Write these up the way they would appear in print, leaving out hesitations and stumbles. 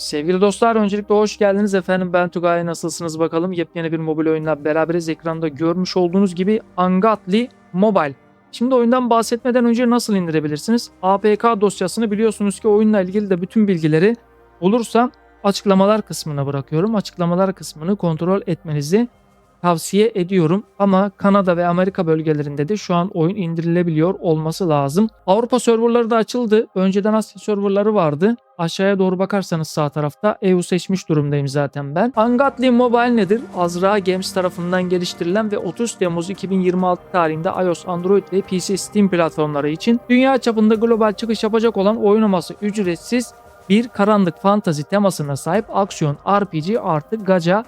Sevgili dostlar, öncelikle hoş geldiniz efendim. Ben Tugay, nasılsınız bakalım? Yepyeni bir mobil oyunla beraberiz. Ekranda görmüş olduğunuz gibi Ungodly Mobile. Şimdi oyundan bahsetmeden önce nasıl indirebilirsiniz? APK dosyasını biliyorsunuz ki oyunla ilgili de bütün bilgileri bulursam açıklamalar kısmına bırakıyorum. Açıklamalar kısmını kontrol etmenizi tavsiye ediyorum. Ama Kanada ve Amerika bölgelerinde de şu an oyun indirilebiliyor olması lazım. Avrupa serverları da açıldı. Önceden Asya serverları vardı. Aşağıya doğru bakarsanız sağ tarafta EU seçmiş durumdayım zaten ben. Ungodly Mobile nedir? Azra Games tarafından geliştirilen ve 30 Temmuz 2026 tarihinde iOS, Android ve PC Steam platformları için dünya çapında global çıkış yapacak olan oynaması ücretsiz bir karanlık fantazi temasına sahip aksiyon RPG artı gacha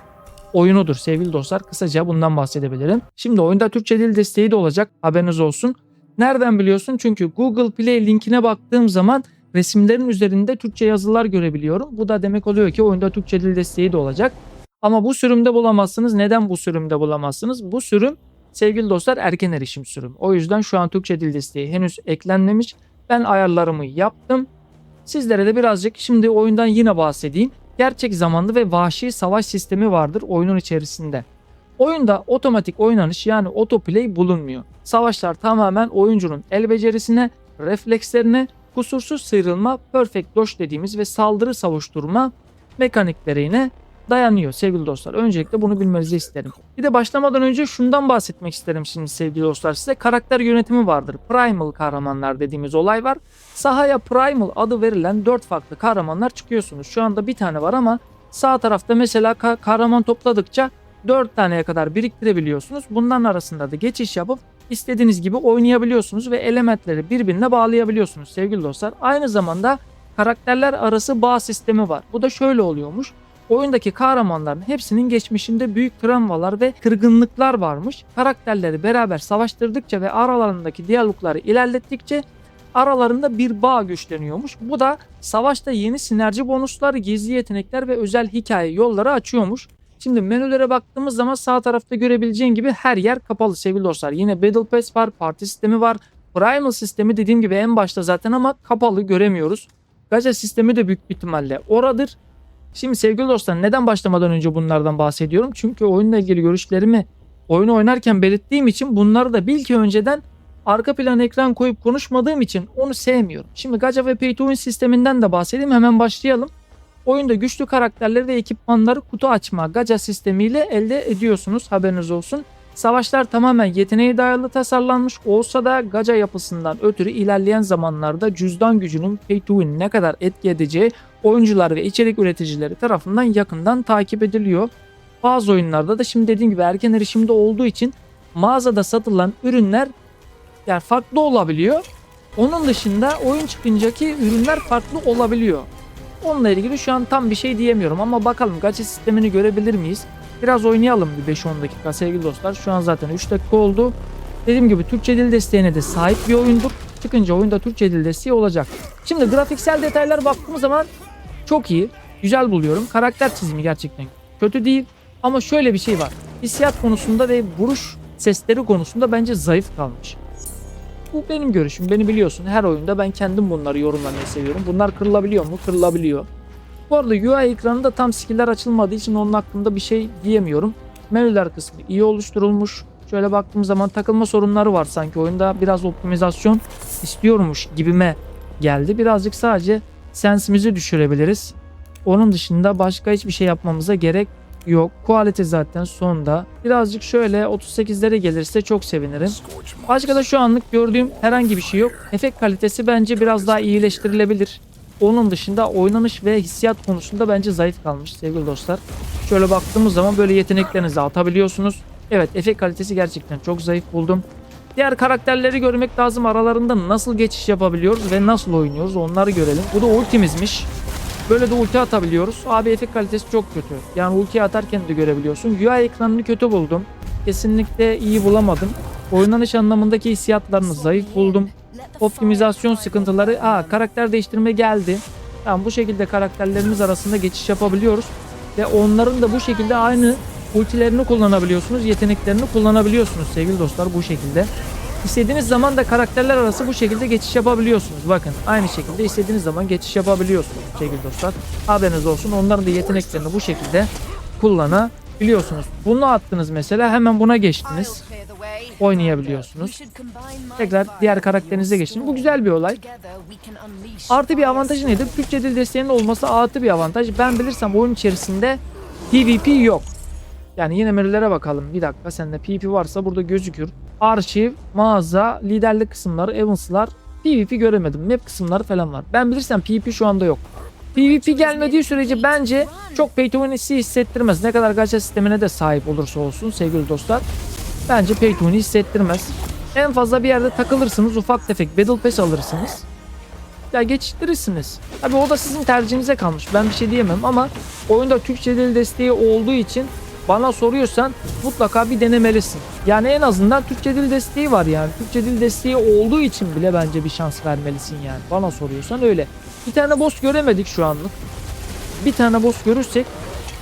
oyunudur sevgili dostlar. Kısaca bundan bahsedebilirim. Şimdi oyunda Türkçe dil desteği de olacak, haberiniz olsun. Nereden biliyorsun? Çünkü Google Play linkine baktığım zaman resimlerin üzerinde Türkçe yazılar görebiliyorum. Bu da demek oluyor ki oyunda Türkçe dil desteği de olacak. Ama bu sürümde bulamazsınız. Neden bu sürümde bulamazsınız? Bu sürüm sevgili dostlar erken erişim sürüm. O yüzden şu an Türkçe dil desteği henüz eklenmemiş. Ben ayarlarımı yaptım. Sizlere de birazcık şimdi oyundan yine bahsedeyim. Gerçek zamanlı ve vahşi savaş sistemi vardır oyunun içerisinde. Oyunda otomatik oynanış yani autoplay bulunmuyor. Savaşlar tamamen oyuncunun el becerisine, reflekslerine, kusursuz sıyrılma, perfect dodge dediğimiz ve saldırı savuşturma mekaniklerine dayanıyor sevgili dostlar. Öncelikle bunu bilmenizi isterim. Bir de başlamadan önce şundan bahsetmek isterim şimdi sevgili dostlar size. Karakter yönetimi vardır. Primal kahramanlar dediğimiz olay var. Sahaya Primal adı verilen 4 farklı kahramanlar çıkıyorsunuz. Şu anda bir tane var ama sağ tarafta mesela kahraman topladıkça 4 taneye kadar biriktirebiliyorsunuz. Bunların arasında da geçiş yapıp istediğiniz gibi oynayabiliyorsunuz ve elementleri birbirine bağlayabiliyorsunuz sevgili dostlar. Aynı zamanda karakterler arası bağ sistemi var. Bu da şöyle oluyormuş. Oyundaki kahramanların hepsinin geçmişinde büyük travmalar ve kırgınlıklar varmış. Karakterleri beraber savaştırdıkça ve aralarındaki diyalogları ilerlettikçe aralarında bir bağ güçleniyormuş. Bu da savaşta yeni sinerji bonuslar, gizli yetenekler ve özel hikaye yolları açıyormuş. Şimdi menülere baktığımız zaman sağ tarafta görebileceğin gibi her yer kapalı sevgili dostlar. Yine Battle Pass var, parti sistemi var. Primal sistemi dediğim gibi en başta zaten ama kapalı göremiyoruz. Gacha sistemi de büyük bir ihtimalle oradır. Şimdi sevgili dostlar neden başlamadan önce bunlardan bahsediyorum? Çünkü oyunla ilgili görüşlerimi oyunu oynarken belirttiğim için bunları da bil ki önceden arka plan ekran koyup konuşmadığım için onu sevmiyorum. Şimdi Gacha ve Pay to Win sisteminden de bahsedeyim, hemen başlayalım. Oyunda güçlü karakterleri ve ekipmanları kutu açma Gacha sistemiyle elde ediyorsunuz, haberiniz olsun. Savaşlar tamamen yeteneğe dayalı tasarlanmış olsa da Gacha yapısından ötürü ilerleyen zamanlarda cüzdan gücünün Pay to Win ne kadar etki edeceği oyuncular ve içerik üreticileri tarafından yakından takip ediliyor. Bazı oyunlarda da şimdi dediğim gibi erken erişimde olduğu için mağazada satılan ürünler yani farklı olabiliyor. Onun dışında oyun çıkıncaki ürünler farklı olabiliyor. Onunla ilgili şu an tam bir şey diyemiyorum ama bakalım gacha sistemini görebilir miyiz? Biraz oynayalım bir 5-10 dakika sevgili dostlar. Şu an zaten 3 dakika oldu. Dediğim gibi Türkçe dil desteğine de sahip bir oyundur. Çıkınca oyunda Türkçe dil desteği olacak. Şimdi grafiksel detaylara baktığımız zaman çok iyi. Güzel buluyorum. Karakter çizimi gerçekten kötü değil. Ama şöyle bir şey var. Hissiyat konusunda ve vuruş sesleri konusunda bence zayıf kalmış. Bu benim görüşüm. Beni biliyorsun. Her oyunda ben kendim bunları yorumlamayı seviyorum. Bunlar kırılabiliyor mu? Kırılabiliyor. Bu arada UI ekranında tam skill'ler açılmadığı için onun hakkında bir şey diyemiyorum. Menüler kısmı iyi oluşturulmuş. Şöyle baktığım zaman takılma sorunları var sanki. Oyunda biraz optimizasyon istiyormuş gibime geldi. Birazcık sadece sensimizi düşürebiliriz. Onun dışında başka hiçbir şey yapmamıza gerek yok. Quality zaten sonda. Birazcık şöyle 38'lere gelirse çok sevinirim. Başka da şu anlık gördüğüm herhangi bir şey yok. Efekt kalitesi bence biraz daha iyileştirilebilir. Onun dışında oynanış ve hissiyat konusunda bence zayıf kalmış sevgili dostlar. Şöyle baktığımız zaman böyle yeteneklerinizi atabiliyorsunuz. Evet, efekt kalitesi gerçekten çok zayıf buldum. Diğer karakterleri görmek lazım. Aralarında nasıl geçiş yapabiliyoruz ve nasıl oynuyoruz onları görelim. Bu da ultimizmiş. Böyle de ulti atabiliyoruz. Abi efekt kalitesi çok kötü. Yani ultiyi atarken de görebiliyorsun. UI ekranını kötü buldum. Kesinlikle iyi bulamadım. Oynanış anlamındaki hissiyatlarını zayıf buldum. Optimizasyon sıkıntıları. Karakter değiştirme geldi. Tamam, bu şekilde karakterlerimiz arasında geçiş yapabiliyoruz. Ve onların da bu şekilde aynı ultilerini kullanabiliyorsunuz. Yeteneklerini kullanabiliyorsunuz sevgili dostlar bu şekilde. İstediğiniz zaman da karakterler arası bu şekilde geçiş yapabiliyorsunuz. Bakın aynı şekilde istediğiniz zaman geçiş yapabiliyorsunuz sevgili dostlar. Haberiniz olsun, onların da yeteneklerini bu şekilde kullanabiliyorsunuz. Bunu attınız mesela, hemen buna geçtiniz. Oynayabiliyorsunuz. Tekrar diğer karakterinize geçtiniz. Bu güzel bir olay. Artı bir avantajı nedir? Türkçe dil desteğinin olması artı bir avantaj. Ben bilirsem oyun içerisinde PvP yok. Yani yine menülere bakalım. Bir dakika, sende PvP varsa burada gözükür. Arşiv, mağaza, liderlik kısımları, events'lar. PvP göremedim. Map kısımları falan var. Ben bilirsem PvP şu anda yok. PvP gelmediği sürece bence çok pay to win'i hissettirmez. Ne kadar gacha sistemine de sahip olursa olsun sevgili dostlar. Bence pay to win'i hissettirmez. En fazla bir yerde takılırsınız. Ufak tefek Battle Pass alırsınız. Ya geçiştirirsiniz. Tabii o da sizin tercihinize kalmış. Ben bir şey diyemem ama oyunda Türkçe dil desteği olduğu için bana soruyorsan mutlaka bir denemelisin. Yani en azından Türkçe dil desteği var yani. Türkçe dil desteği olduğu için bile bence bir şans vermelisin yani. Bana soruyorsan öyle. Bir tane boss göremedik şu anlık. Bir tane boss görürsek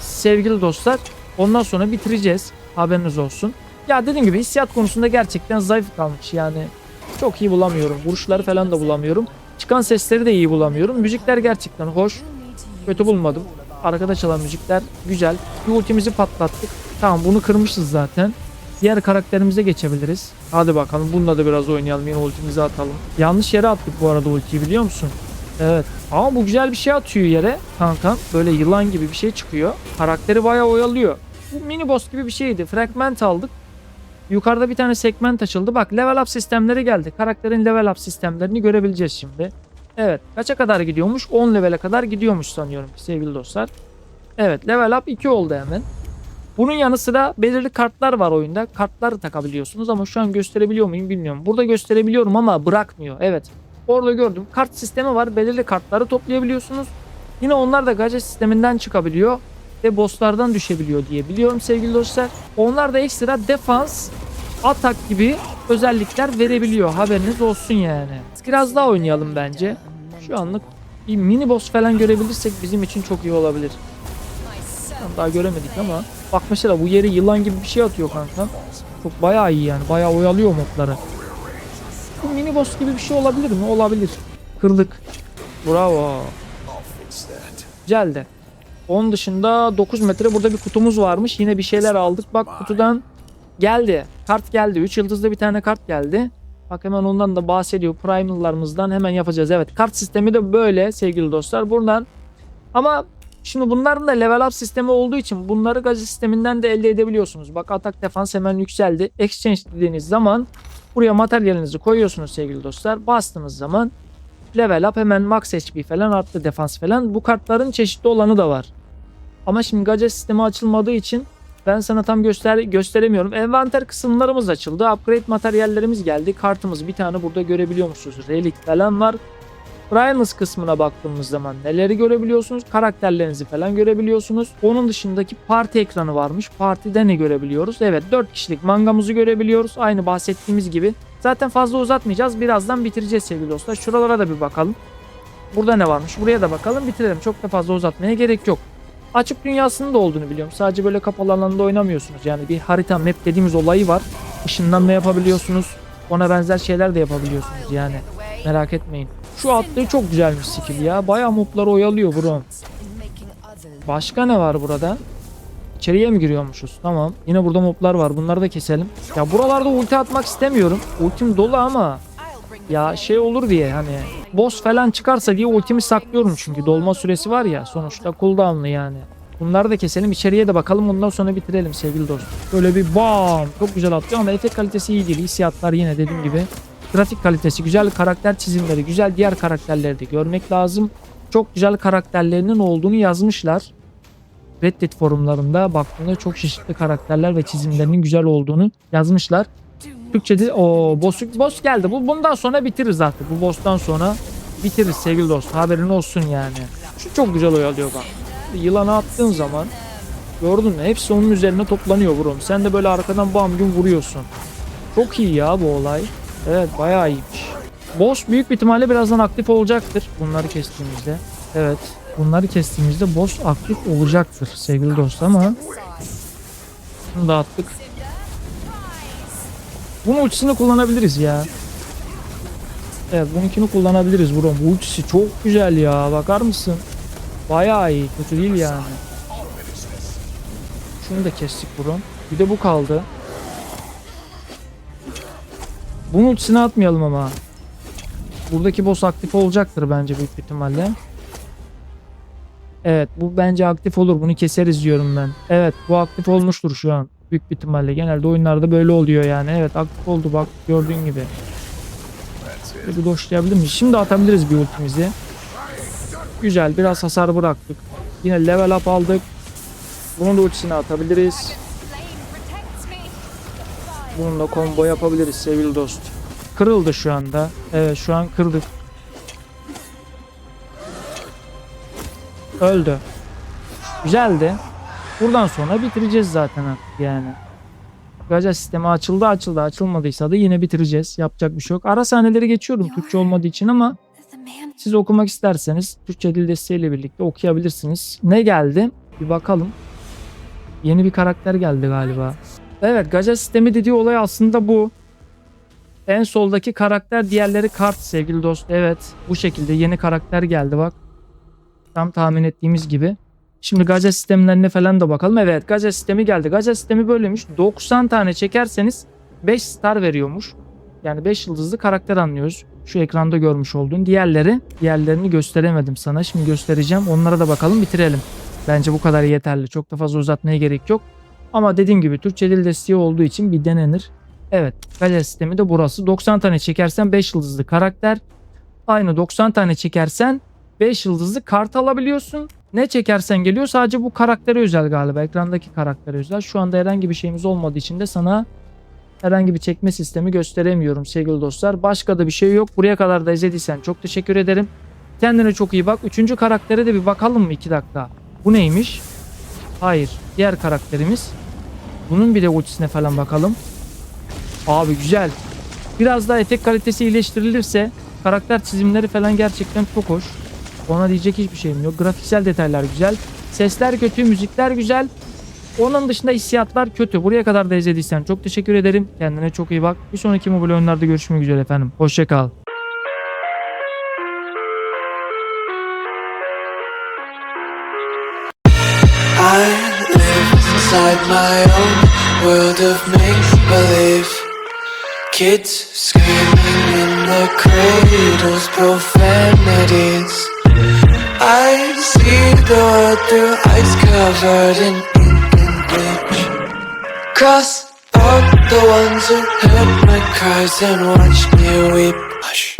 sevgili dostlar ondan sonra bitireceğiz. Haberiniz olsun. Ya dediğim gibi hissiyat konusunda gerçekten zayıf kalmış yani. Çok iyi bulamıyorum. Vuruşları falan da bulamıyorum. Çıkan sesleri de iyi bulamıyorum. Müzikler gerçekten hoş. Kötü bulmadım. Arkada çalan müzikler güzel. Bir ultimizi patlattık. Tamam, bunu kırmışız zaten. Diğer karakterimize geçebiliriz. Hadi bakalım, bununla da biraz oynayalım. Yine ultimizi atalım. Yanlış yere attık bu arada ultiyi, biliyor musun? Evet. Ama bu güzel bir şey atıyor yere. Kankam böyle yılan gibi bir şey çıkıyor. Karakteri bayağı oyalıyor. Bu mini boss gibi bir şeydi. Fragment aldık. Yukarıda bir tane segment açıldı. Bak, level up sistemleri geldi. Karakterin level up sistemlerini görebileceğiz şimdi. Evet. Kaça kadar gidiyormuş? 10 level'e kadar gidiyormuş sanıyorum sevgili dostlar. Evet. Level up 2 oldu hemen. Bunun yanı sıra belirli kartlar var oyunda. Kartları takabiliyorsunuz ama şu an gösterebiliyor muyum bilmiyorum. Burada gösterebiliyorum ama bırakmıyor. Evet. Orada gördüm. Kart sistemi var. Belirli kartları toplayabiliyorsunuz. Yine onlar da gacha sisteminden çıkabiliyor ve bosslardan düşebiliyor diye biliyorum sevgili dostlar. Onlar da ekstra defans, atak gibi özellikler verebiliyor. Haberiniz olsun yani. Biraz daha oynayalım bence. Şu anlık bir mini boss falan görebilirsek bizim için çok iyi olabilir. Daha göremedik ama bak mesela bu yere yılan gibi bir şey atıyor kanka. Çok bayağı iyi yani. Bayağı oyalıyor mobları. Bu mini boss gibi bir şey olabilir mi? Olabilir. Kırdık. Bravo. Güzeldi. Onun dışında 9 metre burada bir kutumuz varmış. Yine bir şeyler aldık. Bak, kutudan geldi. Kart geldi. 3 yıldızlı bir tane kart geldi. Bak, hemen ondan da bahsediyor. Primal'larımızdan hemen yapacağız. Evet, kart sistemi de böyle sevgili dostlar. Buradan ama şimdi bunların da level up sistemi olduğu için bunları gacha sisteminden de elde edebiliyorsunuz. Bak, atak defans hemen yükseldi. Exchange dediğiniz zaman buraya materyalinizi koyuyorsunuz sevgili dostlar. Bastığınız zaman level up hemen max HP falan arttı, defans falan. Bu kartların çeşitli olanı da var. Ama şimdi gacha sistemi açılmadığı için ben sana tam gösteremiyorum. Envanter kısımlarımız açıldı. Upgrade materyallerimiz geldi. Kartımız bir tane burada görebiliyor musunuz? Relik falan var. Primus kısmına baktığımız zaman neleri görebiliyorsunuz? Karakterlerinizi falan görebiliyorsunuz. Onun dışındaki parti ekranı varmış. Partide ne görebiliyoruz? Evet, 4 kişilik mangamızı görebiliyoruz. Aynı bahsettiğimiz gibi. Zaten fazla uzatmayacağız. Birazdan bitireceğiz sevgili dostlar. Şuralara da bir bakalım. Burada ne varmış? Buraya da bakalım. Bitirelim. Çok da fazla uzatmaya gerek yok. Açık dünyasının da olduğunu biliyorum. Sadece böyle kapalı alanda oynamıyorsunuz. Yani bir harita, map dediğimiz olayı var. Işınlanma yapabiliyorsunuz. Ona benzer şeyler de yapabiliyorsunuz yani. Merak etmeyin. Şu attığı çok güzelmiş skill ya. Bayağı mobları oyalıyor bro. Başka ne var burada? İçeriye mi giriyormuşuz? Tamam. Yine burada moblar var. Bunları da keselim. Ya buralarda ulti atmak istemiyorum. Ultim dolu ama ya şey olur diye, hani boss falan çıkarsa diye ultimi saklıyorum çünkü dolma süresi var ya, sonuçta cooldown'lı yani. Bunları da keselim, içeriye de bakalım, ondan sonra bitirelim sevgili dostum. Böyle bir bam, çok güzel atlıyor ama efekt kalitesi iyi değil. Hissiyatlar yine dediğim gibi. Grafik kalitesi güzel, karakter çizimleri güzel, diğer karakterleri de görmek lazım. Çok güzel karakterlerinin olduğunu yazmışlar. Reddit forumlarında baktığında çok çeşitli karakterler ve çizimlerinin güzel olduğunu yazmışlar. Türkçe'de o boss geldi. Bundan sonra bitiririz artık. Bu boss'tan sonra bitiririz sevgili dost. Haberin olsun yani. Şu çok güzel oyalıyor bak. Yılanı attığın zaman gördün mü? Hepsi onun üzerine toplanıyor bro. Sen de böyle arkadan bam gün vuruyorsun. Çok iyi ya bu olay. Evet, bayağı iyiymiş. Boss büyük bir ihtimalle birazdan aktif olacaktır. Bunları kestiğimizde. Evet. Bunları kestiğimizde boss aktif olacaktır sevgili dost ama şunu da attık. Bunun ultisini kullanabiliriz ya. Evet, bununkini kullanabiliriz bro. Bu ultisi çok güzel ya. Bakar mısın? Bayağı iyi. Kötü değil yani. Şunu da kestik bro. Bir de bu kaldı. Bunun ultisini atmayalım ama. Buradaki boss aktif olacaktır bence büyük ihtimalle. Evet, bu bence aktif olur. Bunu keseriz diyorum ben. Evet, bu aktif olmuştur şu an. Büyük ihtimalle. Genelde oyunlarda böyle oluyor yani. Evet, aktif oldu bak gördüğün gibi. Bir doşlayabilir miyiz? Şimdi atabiliriz bir ultimizi. Güzel, biraz hasar bıraktık. Yine level up aldık. Bunun da ultisini atabiliriz. Bununla combo yapabiliriz sevgili dost. Kırıldı şu anda. Evet, şu an kırdık. Öldü. Güzeldi. Buradan sonra bitireceğiz zaten artık yani. Gacha sistemi açıldı. Açılmadıysa da yine bitireceğiz. Yapacak bir şey yok. Ara sahneleri geçiyorum Türkçe olmadığı için ama siz okumak isterseniz Türkçe dil desteğiyle birlikte okuyabilirsiniz. Ne geldi? Bir bakalım. Yeni bir karakter geldi galiba. Evet, gacha sistemi dediği olay aslında bu. En soldaki karakter, diğerleri kart sevgili dost. Evet, bu şekilde yeni karakter geldi bak. Tam tahmin ettiğimiz gibi. Şimdi gacha sistemlerine falan da bakalım. Evet, gacha sistemi geldi. Gacha sistemi böylemiş. 90 tane çekerseniz 5 star veriyormuş. Yani 5 yıldızlı karakter anlıyoruz. Şu ekranda görmüş olduğun. Diğerlerini gösteremedim sana. Şimdi göstereceğim. Onlara da bakalım, bitirelim. Bence bu kadar yeterli. Çok da fazla uzatmaya gerek yok. Ama dediğim gibi Türkçe dil desteği olduğu için bir denenir. Evet, gacha sistemi de burası. 90 tane çekersen 5 yıldızlı karakter. Aynı 90 tane çekersen 5 yıldızlı kart alabiliyorsun. Ne çekersen geliyor. Sadece bu karaktere özel galiba. Ekrandaki karaktere özel. Şu anda herhangi bir şeyimiz olmadığı için de sana herhangi bir çekme sistemi gösteremiyorum sevgili dostlar. Başka da bir şey yok. Buraya kadar da izlediysen çok teşekkür ederim. Kendine çok iyi bak. Üçüncü karaktere de bir bakalım mı 2 dakika? Bu neymiş? Hayır. Diğer karakterimiz. Bunun bir de ultisine falan bakalım. Abi güzel. Biraz daha efekt kalitesi iyileştirilirse karakter çizimleri falan gerçekten çok hoş. Ona diyecek hiçbir şeyim yok. Grafiksel detaylar güzel. Sesler kötü, müzikler güzel. Onun dışında hissiyatlar kötü. Buraya kadar da izlediysen çok teşekkür ederim. Kendine çok iyi bak. Bir sonraki mobil oyunlarda görüşmek üzere efendim. Hoşça kal. I live inside my own world of make-believe. Kids screaming in the cradles, profanities. I see the world through ice covered in ink and bleach. Cross out the ones who heard my cries and watched me weep. Hush.